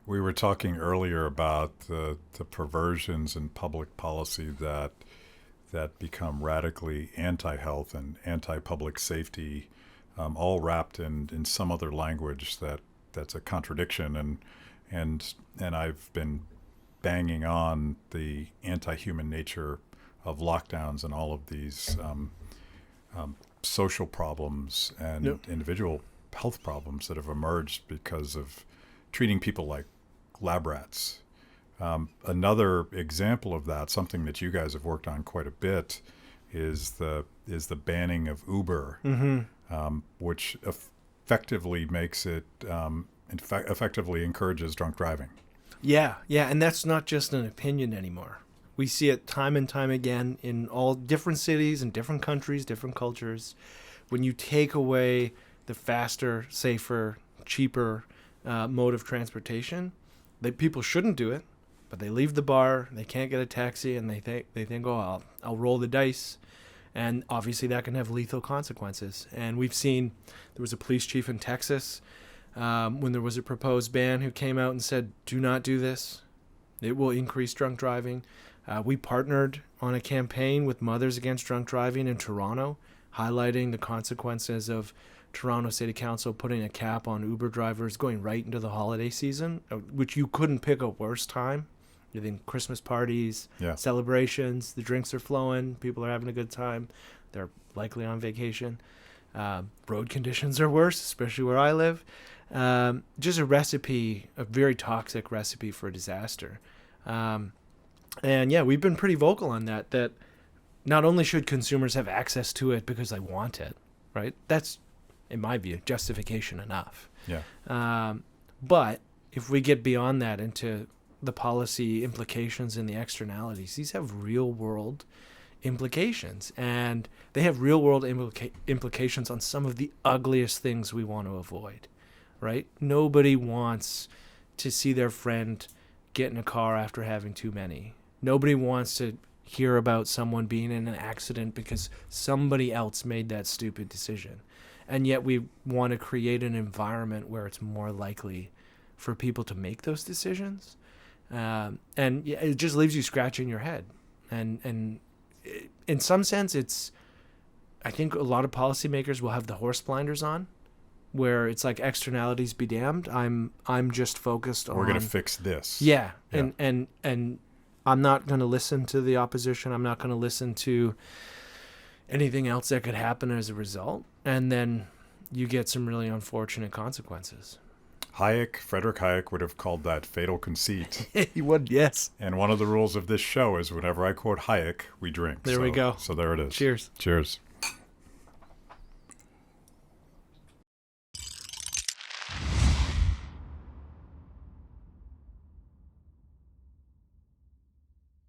We were talking earlier about the perversions in public policy that become radically anti-health and anti-public safety, all wrapped in some other language that's a contradiction. And I've been banging on the anti-human nature of lockdowns and all of these social problems and individual health problems that have emerged because of treating people like lab rats. Another example of that, something that you guys have worked on quite a bit, is the banning of Uber, which effectively makes it effectively encourages drunk driving. Yeah, and that's not just an opinion anymore. We see it time and time again in all different cities and different countries, different cultures. When you take away the faster, safer, cheaper mode of transportation, people shouldn't do it. But they leave the bar, they can't get a taxi, and they think, oh, I'll roll the dice. And obviously that can have lethal consequences. And we've seen, there was a police chief in Texas when there was a proposed ban who came out and said, do not do this. It will increase drunk driving. We partnered on a campaign with Mothers Against Drunk Driving in Toronto, highlighting the consequences of Toronto City Council putting a cap on Uber drivers going right into the holiday season, which you couldn't pick a worse time. You think Christmas parties, celebrations, the drinks are flowing, people are having a good time, they're likely on vacation. Road conditions are worse, especially where I live. Just a very toxic recipe for disaster. And yeah, we've been pretty vocal on that not only should consumers have access to it because they want it, right? That's, in my view, justification enough. Yeah. But if we get beyond that into the policy implications and the externalities, these have real world implications, and they have real world implications on some of the ugliest things we want to avoid, right? Nobody wants to see their friend get in a car after having too many. Nobody wants to hear about someone being in an accident because somebody else made that stupid decision. And yet we want to create an environment where it's more likely for people to make those decisions. And it just leaves you scratching your head. And in some sense, I think a lot of policymakers will have the horse blinders on, where it's like externalities be damned. I'm just focused on, we're going to fix this. Yeah. And I'm not going to listen to the opposition. I'm not going to listen to anything else that could happen as a result. And then you get some really unfortunate consequences. Frederick Hayek would have called that fatal conceit. He would, yes. And one of the rules of this show is whenever I quote Hayek, we drink. There we go. So there it is. Cheers. Cheers.